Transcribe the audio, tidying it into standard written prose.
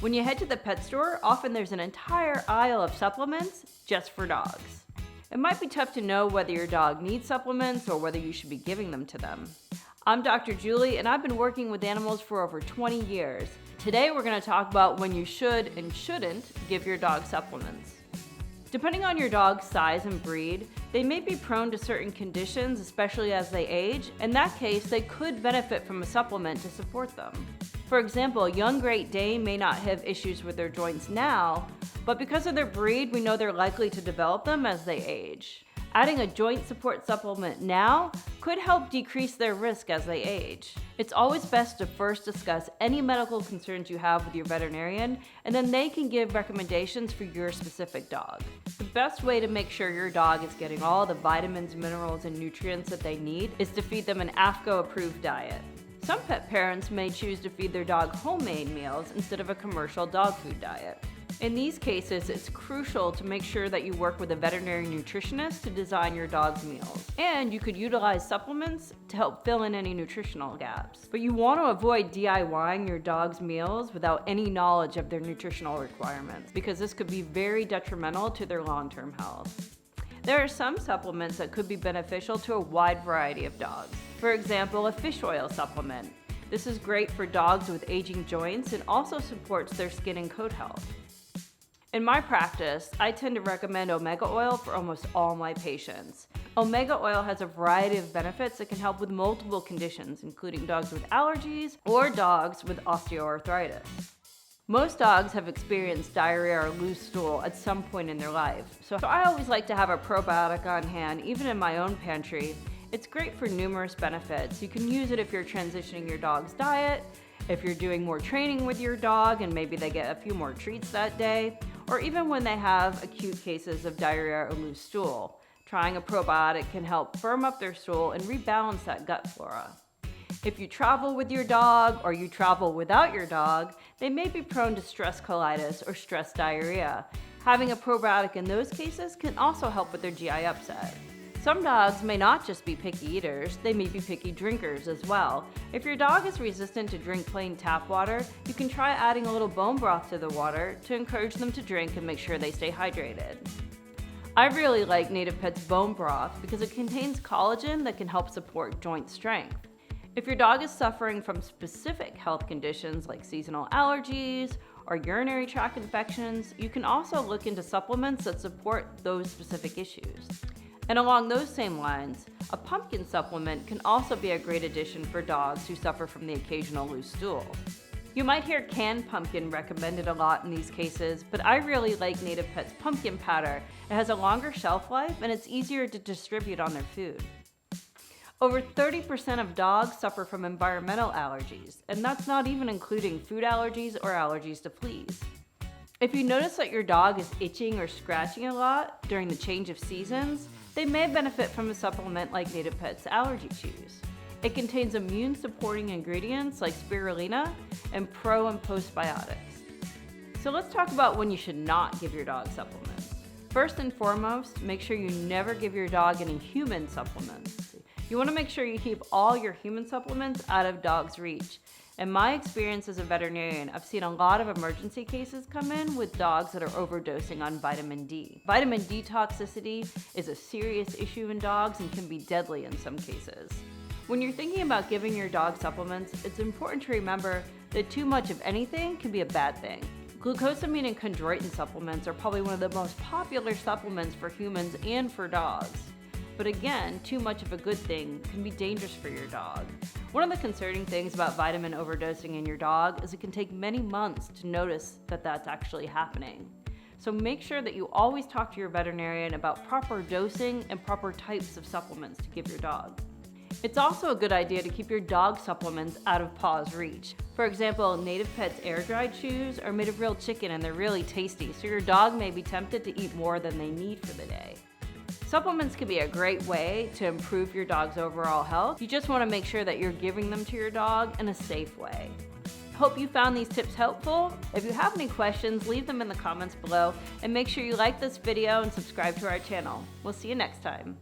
When you head to the pet store, often there's an entire aisle of supplements just for dogs. It might be tough to know whether your dog needs supplements or whether you should be giving them to them. I'm Dr. Julie, and I've been working with animals for over 20 years. Today we're going to talk about when you should and shouldn't give your dog supplements. Depending on your dog's size and breed, they may be prone to certain conditions, especially as they age. In that case, they could benefit from a supplement to support them. For example, a young Great Dane may not have issues with their joints now, but because of their breed, we know they're likely to develop them as they age. Adding a joint support supplement now could help decrease their risk as they age. It's always best to first discuss any medical concerns you have with your veterinarian, and then they can give recommendations for your specific dog. The best way to make sure your dog is getting all the vitamins, minerals, and nutrients that they need is to feed them an AAFCO-approved diet. Some pet parents may choose to feed their dog homemade meals instead of a commercial dog food diet. In these cases, it's crucial to make sure that you work with a veterinary nutritionist to design your dog's meals. And you could utilize supplements to help fill in any nutritional gaps. But you want to avoid DIYing your dog's meals without any knowledge of their nutritional requirements, because this could be very detrimental to their long-term health. There are some supplements that could be beneficial to a wide variety of dogs. For example, a fish oil supplement. This is great for dogs with aging joints and also supports their skin and coat health. In my practice, I tend to recommend omega oil for almost all my patients. Omega oil has a variety of benefits that can help with multiple conditions, including dogs with allergies or dogs with osteoarthritis. Most dogs have experienced diarrhea or loose stool at some point in their life, so I always like to have a probiotic on hand, even in my own pantry. It's great for numerous benefits. You can use it if you're transitioning your dog's diet, if you're doing more training with your dog and maybe they get a few more treats that day, or even when they have acute cases of diarrhea or loose stool. Trying a probiotic can help firm up their stool and rebalance that gut flora. If you travel with your dog or you travel without your dog, they may be prone to stress colitis or stress diarrhea. Having a probiotic in those cases can also help with their GI upset. Some dogs may not just be picky eaters, they may be picky drinkers as well. If your dog is resistant to drink plain tap water, you can try adding a little bone broth to the water to encourage them to drink and make sure they stay hydrated. I really like Native Pet's bone broth because it contains collagen that can help support joint strength. If your dog is suffering from specific health conditions like seasonal allergies or urinary tract infections, you can also look into supplements that support those specific issues. And along those same lines, a pumpkin supplement can also be a great addition for dogs who suffer from the occasional loose stool. You might hear canned pumpkin recommended a lot in these cases, but I really like Native Pet's pumpkin powder. It has a longer shelf life and it's easier to distribute on their food. Over 30% of dogs suffer from environmental allergies, and that's not even including food allergies or allergies to fleas. If you notice that your dog is itching or scratching a lot during the change of seasons, they may benefit from a supplement like Native Pet's Allergy Chews. It contains immune-supporting ingredients like spirulina and pro and postbiotics. So let's talk about when you should not give your dog supplements. First and foremost, make sure you never give your dog any human supplements. You want to make sure you keep all your human supplements out of dog's reach. In my experience as a veterinarian, I've seen a lot of emergency cases come in with dogs that are overdosing on vitamin D. Vitamin D toxicity is a serious issue in dogs and can be deadly in some cases. When you're thinking about giving your dog supplements, it's important to remember that too much of anything can be a bad thing. Glucosamine and chondroitin supplements are probably one of the most popular supplements for humans and for dogs. But again, too much of a good thing can be dangerous for your dog. One of the concerning things about vitamin overdosing in your dog is it can take many months to notice that that's actually happening. So make sure that you always talk to your veterinarian about proper dosing and proper types of supplements to give your dog. It's also a good idea to keep your dog supplements out of paw's reach. For example, Native Pet's air-dried chews are made of real chicken and they're really tasty, so your dog may be tempted to eat more than they need for the day. Supplements can be a great way to improve your dog's overall health. You just want to make sure that you're giving them to your dog in a safe way. Hope you found these tips helpful. If you have any questions, leave them in the comments below and make sure you like this video and subscribe to our channel. We'll see you next time.